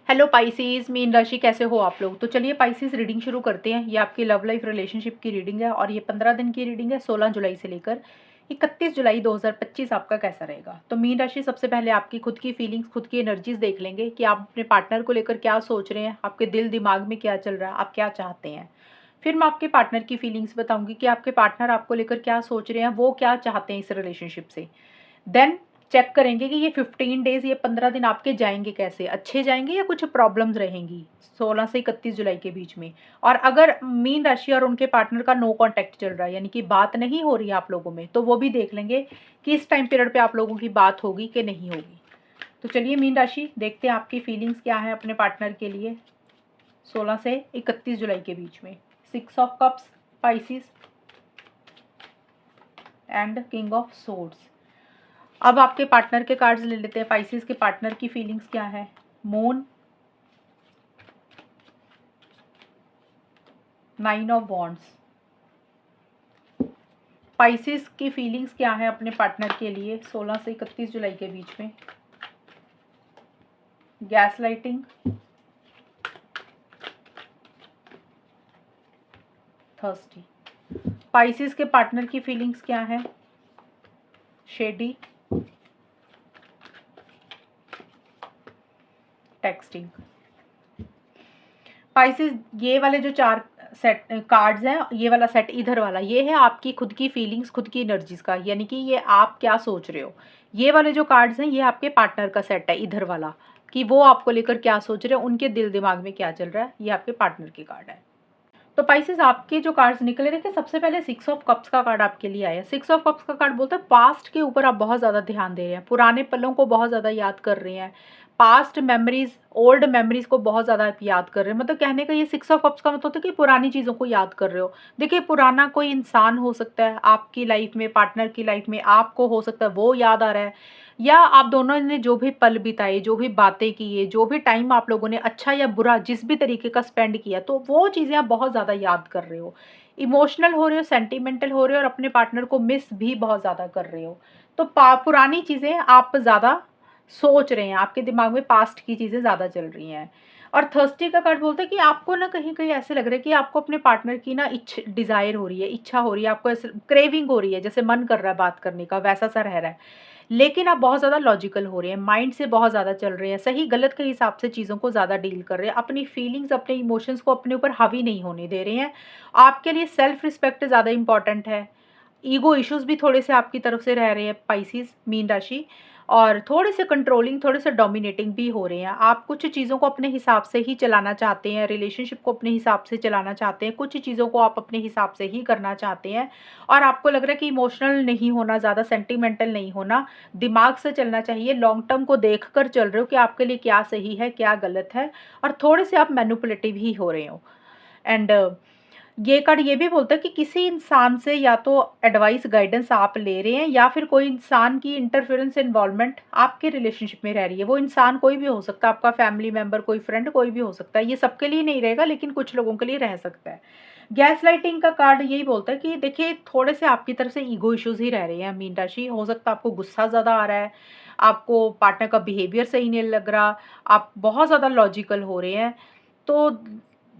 Hello Pisces, mean राशि कैसे हो आप लोग। तो चलिए पाइसेस रीडिंग शुरू करते हैं। ये आपकी लव लाइफ रिलेशनशिप की रीडिंग है और ये 15 दिन की रीडिंग है, 16 जुलाई से लेकर 31 जुलाई 2025 आपका कैसा रहेगा। तो मीन राशि सबसे पहले आपकी खुद की फीलिंग्स, खुद की एनर्जीज देख लेंगे कि आप अपने पार्टनर को लेकर क्या सोच रहे हैं, आपके दिल दिमाग में क्या चल रहा है, आप क्या चाहते हैं। फिर मैं आपके पार्टनर की फीलिंग्स बताऊंगी कि आपके पार्टनर आपको लेकर क्या सोच रहे हैं, वो क्या चाहते हैं इस रिलेशनशिप से। देन चेक करेंगे कि ये 15 डेज, ये 15 दिन आपके जाएंगे कैसे, अच्छे जाएंगे या कुछ प्रॉब्लम्स रहेंगी 16 से 31 जुलाई के बीच में। और अगर मीन राशि और उनके पार्टनर का नो कांटेक्ट चल रहा है, यानी कि बात नहीं हो रही है आप लोगों में, तो वो भी देख लेंगे कि इस टाइम पीरियड पे आप लोगों की बात होगी कि नहीं होगी। तो चलिए मीन राशि देखते हैं आपकी फीलिंग्स क्या है अपने पार्टनर के लिए 16 से 31 जुलाई के बीच में। 6 of cups, Pisces and king of swords. अब आपके पार्टनर के कार्ड्स ले लेते हैं। पाइसेस के पार्टनर की फीलिंग्स क्या है। Moon, 9 of wands. पाइसेस की फीलिंग्स क्या है अपने पार्टनर के लिए 16 से 31 जुलाई के बीच में। Gas lighting, thirsty. पाइसेस के पार्टनर की फीलिंग्स क्या है। Shady, texting. पाइसेस ये वाले जो 4 सेट कार्ड्स हैं, ये वाला सेट इधर वाला, ये है आपकी खुद की फीलिंग्स, खुद की एनर्जीज का, यानी कि ये आप क्या सोच रहे हो। ये वाले जो कार्ड्स हैं ये आपके पार्टनर का सेट है इधर वाला, कि वो आपको लेकर क्या सोच रहे हैं, उनके दिल दिमाग में क्या चल रहा है। ये आपके पार्टनर के कार्ड है। तो पाइसेस आपके जो कार्ड्स निकले, देखिए सबसे पहले 6 ऑफ कप्स का कार्ड आपके लिए आया। 6 ऑफ कप्स का कार्ड बोलता है पास्ट के ऊपर आप बहुत ज़्यादा ध्यान दे रहे हैं, पुराने पलों को बहुत ज़्यादा याद कर रहे हैं, पास्ट मेमोरीज, ओल्ड मेमोरीज को बहुत ज़्यादा आप याद कर रहे हैं। मतलब कहने का ये 6 ऑफ कप्स का मतलब होता है कि पुरानी चीज़ों को याद कर रहे हो। देखिए पुराना कोई इंसान हो सकता है आपकी लाइफ में, पार्टनर की लाइफ में, आपको हो सकता है वो याद आ रहा है, या आप दोनों ने जो भी पल बिताए, जो भी बातें की है, जो भी टाइम आप लोगों ने अच्छा या बुरा जिस भी तरीके का स्पेंड किया, तो वो चीज़ें आप बहुत ज़्यादा याद कर रहे हो, इमोशनल हो रहे हो, सेंटिमेंटल हो रहे हो और अपने पार्टनर को मिस भी बहुत ज़्यादा कर रहे हो। तो पुरानी चीज़ें आप ज़्यादा सोच रहे हैं, आपके दिमाग में पास्ट की चीज़ें ज़्यादा चल रही हैं। और थर्स्टी का कार्ड बोलता है कि आपको ना कहीं कहीं ऐसे लग रहा है कि आपको अपने पार्टनर की ना डिज़ायर हो रही है, इच्छा हो रही है, आपको ऐसे क्रेविंग हो रही है, जैसे मन कर रहा है बात करने का, वैसा सा रह रहा है। लेकिन आप बहुत ज़्यादा लॉजिकल हो रहे हैं, माइंड से बहुत ज़्यादा चल रहे हैं, सही गलत के हिसाब से चीज़ों को ज़्यादा डील कर रहे हैं, अपनी फीलिंग्स, अपने इमोशंस को अपने ऊपर हावी नहीं होने दे रहे हैं। आपके लिए सेल्फ रिस्पेक्ट ज़्यादा इंपॉर्टेंट है। ईगो इश्यूज भी थोड़े से आपकी तरफ से रह रहे हैं पाइसेस, मीन राशि, और थोड़े से कंट्रोलिंग, थोड़े से डोमिनेटिंग भी हो रहे हैं। आप कुछ चीज़ों को अपने हिसाब से ही चलाना चाहते हैं, रिलेशनशिप को अपने हिसाब से चलाना चाहते हैं, कुछ चीज़ों को आप अपने हिसाब से ही करना चाहते हैं। और आपको लग रहा है कि इमोशनल नहीं होना, ज़्यादा सेंटिमेंटल नहीं होना, दिमाग से चलना चाहिए, लॉन्ग टर्म को देख कर चल रहे हो कि आपके लिए क्या सही है क्या गलत है, और थोड़े से आप मैनिपुलेटिव ही हो रहे हो। एंड ये कार्ड ये भी बोलता है कि किसी इंसान से या तो एडवाइस, गाइडेंस आप ले रहे हैं, या फिर कोई इंसान की इंटरफेरेंस, इन्वॉल्वमेंट आपके रिलेशनशिप में रह रही है। वो इंसान कोई भी हो सकता है, आपका फैमिली मेंबर, कोई फ्रेंड, कोई भी हो सकता है। ये सबके लिए नहीं रहेगा लेकिन कुछ लोगों के लिए रह सकता है। गैस लाइटिंग का कार्ड यही बोलता है कि देखिए थोड़े से आपकी तरफ से ईगो इश्यूज ही रह रहे हैं मीन राशि। हो सकता है आपको गुस्सा ज़्यादा आ रहा है, आपको पार्टनर का बिहेवियर सही नहीं लग रहा, आप बहुत ज़्यादा लॉजिकल हो रहे हैं। तो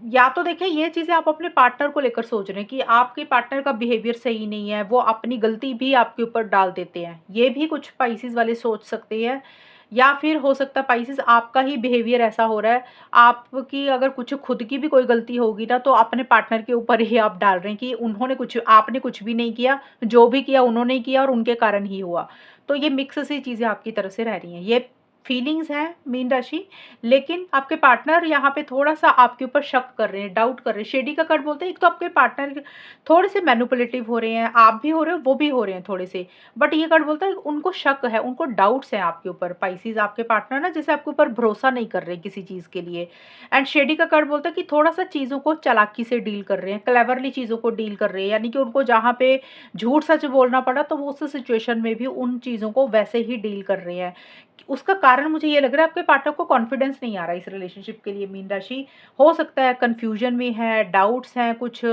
या तो देखिए ये चीज़ें आप अपने पार्टनर को लेकर सोच रहे हैं कि आपके पार्टनर का बिहेवियर सही नहीं है, वो अपनी गलती भी आपके ऊपर डाल देते हैं, ये भी कुछ पाइसेस वाले सोच सकते हैं। या फिर हो सकता है पाइसेस आपका ही बिहेवियर ऐसा हो रहा है, आपकी अगर कुछ खुद की भी कोई गलती होगी ना, तो अपने पार्टनर के ऊपर ही आप डाल रहे हैं कि उन्होंने कुछ, आपने कुछ भी नहीं किया, जो भी किया उन्होंने ही किया और उनके कारण ही हुआ। तो ये मिक्स सी चीज़ें आपकी तरफ से रह रही हैं, ये फीलिंग्स हैं मीन राशि। लेकिन आपके पार्टनर यहाँ पे थोड़ा सा आपके ऊपर शक कर रहे हैं, डाउट कर रहे हैं। शेडी का कार्ड बोलते हैं एक तो आपके पार्टनर थोड़े से मैनिपुलेटिव हो रहे हैं, आप भी हो रहे हो, वो भी हो रहे हैं थोड़े से। बट ये कार्ड बोलता है उनको शक है, उनको डाउट्स हैं आपके ऊपर। पाइसेस आपके पार्टनर ना जैसे आपके ऊपर भरोसा नहीं कर रहे किसी चीज़ के लिए। एंड शेडी का कार्ड बोलता है कि थोड़ा सा चीज़ों को चालाकी से डील कर रहे हैं, क्लेवरली चीज़ों को डील कर रहे हैं, यानी कि उनको जहाँ पे झूठ सच बोलना पड़ा तो वो उस सिचुएशन में भी उन चीज़ों को वैसे ही डील कर रहे हैं। उसका कारण मुझे ये लग रहा है आपके पार्टनर को कॉन्फिडेंस नहीं आ रहा है इस रिलेशनशिप के लिए मीन राशि। हो सकता है कंफ्यूजन में है, डाउट्स हैं कुछ,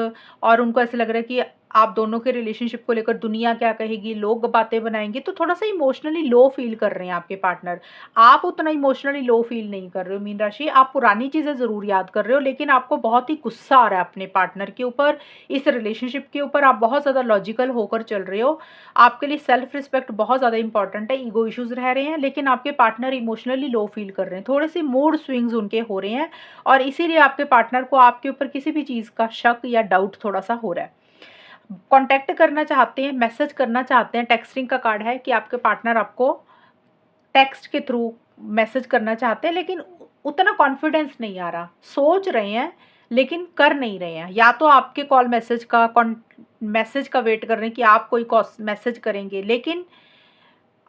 और उनको ऐसे लग रहा है कि आप दोनों के रिलेशनशिप को लेकर दुनिया क्या कहेगी, लोग बातें बनाएंगे, तो थोड़ा सा इमोशनली लो फील कर रहे हैं आपके पार्टनर। आप उतना इमोशनली लो फील नहीं कर रहे हो मीन राशि, आप पुरानी चीज़ें ज़रूर याद कर रहे हो, लेकिन आपको बहुत ही गुस्सा आ रहा है अपने पार्टनर के ऊपर, इस रिलेशनशिप के ऊपर आप बहुत ज़्यादा लॉजिकल होकर चल रहे हो। आपके लिए सेल्फ रिस्पेक्ट बहुत ज़्यादा इंपॉर्टेंट है, ईगो इश्यूज रह रहे हैं, लेकिन आपके पार्टनर इमोशनली लो फील कर रहे हैं, थोड़े से मूड स्विंग्स उनके हो रहे हैं, और इसीलिए आपके पार्टनर को आपके ऊपर किसी भी चीज़ का शक या डाउट थोड़ा सा हो रहा है। कांटेक्ट करना चाहते हैं, मैसेज करना चाहते हैं, टेक्सटिंग का कार्ड है कि आपके पार्टनर आपको टेक्स्ट के थ्रू मैसेज करना चाहते हैं, लेकिन उतना कॉन्फिडेंस नहीं आ रहा, सोच रहे हैं लेकिन कर नहीं रहे हैं। या तो आपके कॉल मैसेज का वेट कर रहे हैं कि आप कोई मैसेज करेंगे, लेकिन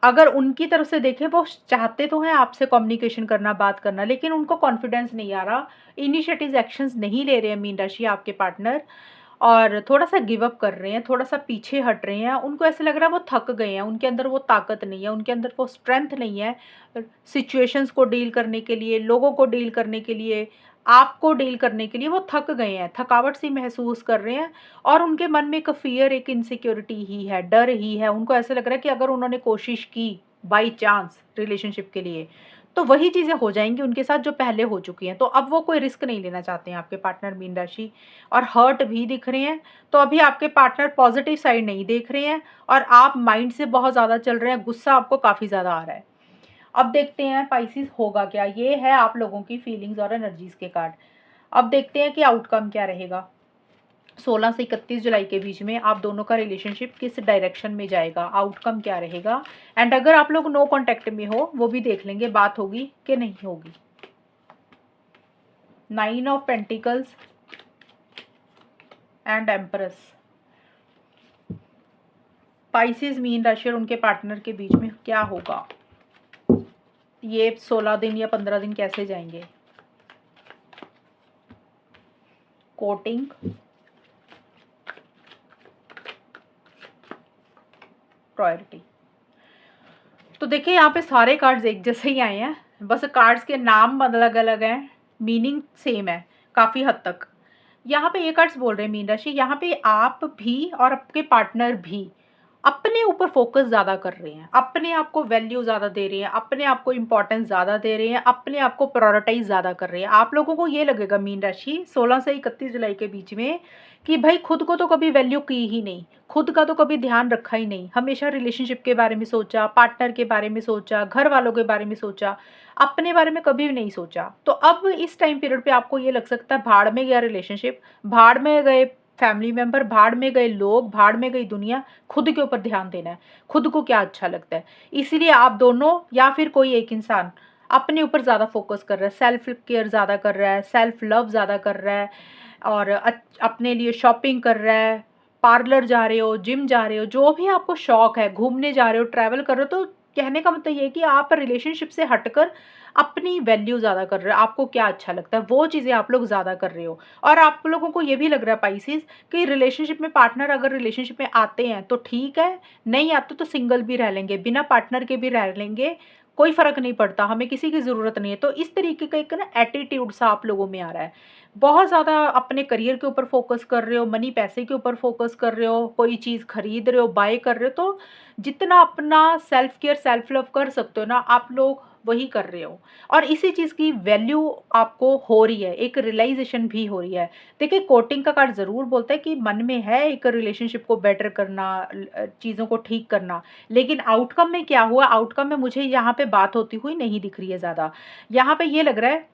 अगर उनकी तरफ से देखें, वो चाहते तो हैं आपसे कम्युनिकेशन करना, बात करना, लेकिन उनको कॉन्फिडेंस नहीं आ रहा, इनिशिएटिव एक्शंस नहीं ले रहे हैं मीन राशि आपके पार्टनर, और थोड़ा सा गिव अप कर रहे हैं, थोड़ा सा पीछे हट रहे हैं। उनको ऐसे लग रहा है वो थक गए हैं, उनके अंदर वो ताकत नहीं है, उनके अंदर वो स्ट्रेंथ नहीं है सिचुएशंस को डील करने के लिए, लोगों को डील करने के लिए, आपको डील करने के लिए। वो थक गए हैं, थकावट सी महसूस कर रहे हैं, और उनके मन में एक फियर, एक इनसिक्योरिटी ही है, डर ही है। उनको ऐसा लग रहा है कि अगर उन्होंने कोशिश की बाई चांस रिलेशनशिप के लिए, तो वही चीज़ें हो जाएंगी उनके साथ जो पहले हो चुकी हैं। तो अब वो कोई रिस्क नहीं लेना चाहते हैं आपके पार्टनर मीन राशि, और हर्ट भी दिख रहे हैं। तो अभी आपके पार्टनर पॉजिटिव साइड नहीं देख रहे हैं, और आप माइंड से बहुत ज़्यादा चल रहे हैं, गुस्सा आपको काफ़ी ज़्यादा आ रहा है। अब देखते हैं पाइसिस होगा क्या। ये है आप लोगों की फीलिंग्स और एनर्जीज के कार्ड। अब देखते हैं कि आउटकम क्या रहेगा 16 से 31 जुलाई के बीच में आप दोनों का रिलेशनशिप किस डायरेक्शन में जाएगा, आउटकम क्या रहेगा। एंड अगर आप लोग नो कांटेक्ट में हो, वो भी देख लेंगे बात होगी कि नहीं होगी। 9 of pentacles and empress. Pisces mean राशि और उनके पार्टनर के बीच में क्या होगा, ये 16 दिन या 15 दिन कैसे जाएंगे। Coating, priority. तो देखिए यहाँ पे सारे कार्ड्स एक जैसे ही आए हैं, बस कार्ड्स के नाम अलग अलग हैं, मीनिंग सेम है काफ़ी हद तक। यहाँ पे ये कार्ड्स बोल रहे हैं मीन राशि, यहाँ पे आप भी और आपके पार्टनर भी अपने ऊपर फोकस ज़्यादा कर रहे हैं, अपने आप को वैल्यू ज़्यादा दे रहे हैं, अपने आप को इम्पोर्टेंस ज़्यादा दे रहे हैं, अपने आप को प्रायोरिटाइज ज़्यादा कर रहे हैं। आप लोगों को ये लगेगा मीन राशि 16 से 31 जुलाई के बीच में कि भाई खुद को तो कभी वैल्यू की ही नहीं, खुद का तो कभी ध्यान रखा ही नहीं, हमेशा रिलेशनशिप के बारे में सोचा, पार्टनर के बारे में सोचा, घर वालों के बारे में सोचा, अपने बारे में कभी भी नहीं सोचा। तो अब इस टाइम पीरियड पे आपको ये लग सकता है भाड़ में गया रिलेशनशिप, भाड़ में गए फैमिली मेंबर, भाड़ में गए लोग, भाड़ में गई दुनिया, खुद के ऊपर ध्यान देना है, खुद को क्या अच्छा लगता है। इसीलिए आप दोनों या फिर कोई एक इंसान अपने ऊपर ज़्यादा फोकस कर रहा है, सेल्फ केयर ज़्यादा कर रहा है, सेल्फ लव ज़्यादा कर रहा है, और अपने लिए शॉपिंग कर रहा है, पार्लर जा रहे हो, जिम जा रहे हो, जो भी आपको शौक है, घूमने जा रहे हो, ट्रैवल कर रहे हो। तो कहने का मतलब ये है कि आप रिलेशनशिप से हटकर अपनी वैल्यू ज़्यादा कर रहे हो, आपको क्या अच्छा लगता है वो चीज़ें आप लोग ज़्यादा कर रहे हो। और आप लोगों को ये भी लग रहा है पाइसिस कि रिलेशनशिप में पार्टनर अगर रिलेशनशिप में आते हैं तो ठीक है, नहीं आते तो सिंगल भी रह लेंगे, बिना पार्टनर के भी रह लेंगे, कोई फ़र्क नहीं पड़ता, हमें किसी की ज़रूरत नहीं है। तो इस तरीके का एक ना एटीट्यूड सा आप लोगों में आ रहा है। बहुत ज़्यादा अपने करियर के ऊपर फोकस कर रहे हो, मनी पैसे के ऊपर फोकस कर रहे हो, कोई चीज़ खरीद रहे हो, बाय कर रहे हो। तो जितना अपना सेल्फ केयर, सेल्फ लव कर सकते हो ना, आप लोग वही कर रहे हो, और इसी चीज़ की वैल्यू आपको हो रही है, एक रियलाइजेशन भी हो रही है। देखिए कोटिंग का कार्ड ज़रूर बोलता है कि मन में है एक रिलेशनशिप को बेटर करना, चीज़ों को ठीक करना, लेकिन आउटकम में क्या हुआ, आउटकम में मुझे यहाँ पे बात होती हुई नहीं दिख रही है ज़्यादा। यहाँ पे ये लग रहा है,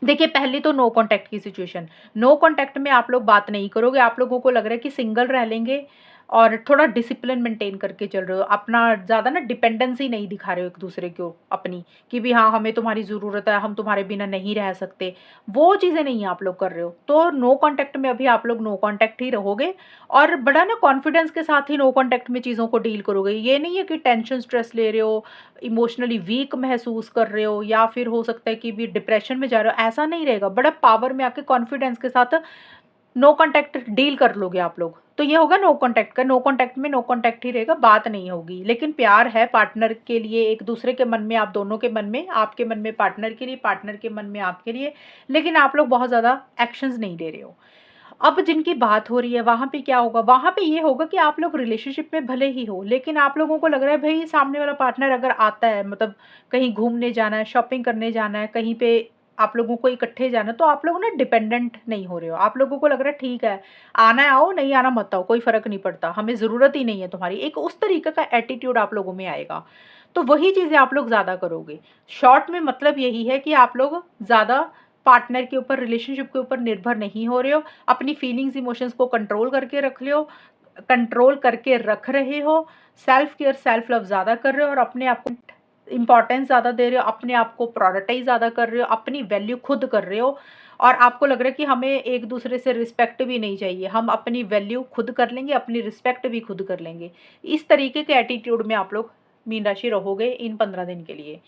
देखिए पहले तो नो कांटेक्ट की सिचुएशन, नो कांटेक्ट में आप लोग बात नहीं करोगे, आप लोगों को लग रहा है कि सिंगल रह लेंगे, और थोड़ा डिसिप्लिन मेंटेन करके चल रहे हो, अपना ज़्यादा ना डिपेंडेंसी नहीं दिखा रहे हो एक दूसरे को अपनी, कि भी हाँ हमें तुम्हारी ज़रूरत है, हम तुम्हारे बिना नहीं रह सकते, वो चीज़ें नहीं आप लोग कर रहे हो। तो नो कांटेक्ट में अभी आप लोग नो कांटेक्ट ही रहोगे, और बड़ा ना कॉन्फिडेंस के साथ ही नो कांटेक्ट में चीज़ों को डील करोगे। ये नहीं है कि टेंशन स्ट्रेस ले रहे हो, इमोशनली वीक महसूस कर रहे हो, या फिर हो सकता है कि भी डिप्रेशन में जा रहे हो, ऐसा नहीं रहेगा। बड़ा पावर में आके कॉन्फिडेंस के साथ नो कांटेक्ट डील कर लोगे आप लोग। तो ये होगा नो कांटेक्ट का, नो कांटेक्ट में नो कांटेक्ट ही रहेगा, बात नहीं होगी, लेकिन प्यार है पार्टनर के लिए, एक दूसरे के मन में, आप दोनों के मन में, आपके मन में पार्टनर के लिए, पार्टनर के मन में आपके लिए, लेकिन आप लोग बहुत ज़्यादा एक्शंस नहीं ले रहे हो। अब जिनकी बात हो रही है वहाँ पे क्या होगा, वहाँ पे ये होगा कि आप लोग रिलेशनशिप में भले ही हो, लेकिन आप लोगों को लग रहा है भई सामने वाला पार्टनर अगर आता है, मतलब कहीं घूमने जाना है, शॉपिंग करने जाना है, कहीं पे आप लोगों को इकट्ठे जाना है, तो आप लोग ना डिपेंडेंट नहीं हो रहे हो। आप लोगों को लग रहा है ठीक है, आना है आओ, नहीं आना मत आओ, कोई फ़र्क नहीं पड़ता, हमें ज़रूरत ही नहीं है तुम्हारी। एक उस तरीके का एटीट्यूड आप लोगों में आएगा। तो वही चीज़ें आप लोग ज़्यादा करोगे। शॉर्ट में मतलब यही है कि आप लोग ज़्यादा पार्टनर के ऊपर, रिलेशनशिप के ऊपर निर्भर नहीं हो रहे हो, अपनी फीलिंग्स, इमोशंस को कंट्रोल करके रख रहे हो, सेल्फ केयर, सेल्फ लव ज़्यादा कर रहे हो और अपने आप को इम्पोर्टेंस ज़्यादा दे रहे हो, अपने आप को प्रायोरिटाइज़ ज़्यादा कर रहे हो, अपनी वैल्यू खुद कर रहे हो और आपको लग रहा है कि हमें एक-दूसरे से रिस्पेक्ट भी नहीं चाहिए, हम अपनी वैल्यू खुद कर लेंगे, अपनी रिस्पेक्ट भी खुद कर लेंगे। इस तरीके के एटीट्यूड में आप लोग मीन राशि रहोगे इन 15 दिन के लिए।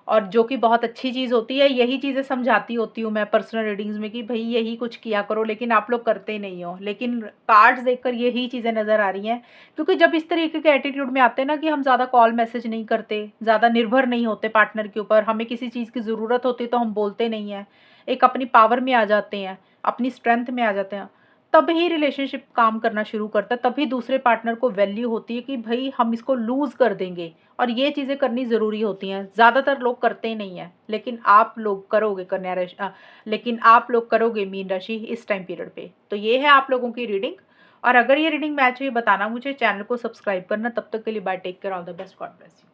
और जो कि बहुत अच्छी चीज़ होती है, यही चीज़ें समझाती होती हूँ मैं पर्सनल रीडिंग्स में कि भई यही कुछ किया करो, लेकिन आप लोग करते नहीं हो। लेकिन कार्ड्स देखकर यही चीज़ें नज़र आ रही हैं, क्योंकि जब इस तरीके के एटीट्यूड में आते हैं ना कि हम ज़्यादा कॉल मैसेज नहीं करते, ज़्यादा निर्भर नहीं होते पार्टनर के ऊपर, हमें किसी चीज़ की ज़रूरत होती है तो हम बोलते नहीं हैं, एक अपनी पावर में आ जाते हैं, अपनी स्ट्रेंथ में आ जाते हैं, तभी रिलेशनशिप काम करना शुरू करता है, तभी दूसरे पार्टनर को वैल्यू होती है कि भई हम इसको लूज़ कर देंगे। और ये चीज़ें करनी ज़रूरी होती हैं। ज़्यादातर लोग करते नहीं हैं, लेकिन आप लोग करोगे लेकिन आप लोग करोगे मीन राशि इस टाइम पीरियड पे। तो ये है आप लोगों की रीडिंग और अगर ये रीडिंग मैच हुई बताना मुझे, चैनल को सब्सक्राइब करना। तब तक के लिए bye, take care, all the best, God bless you.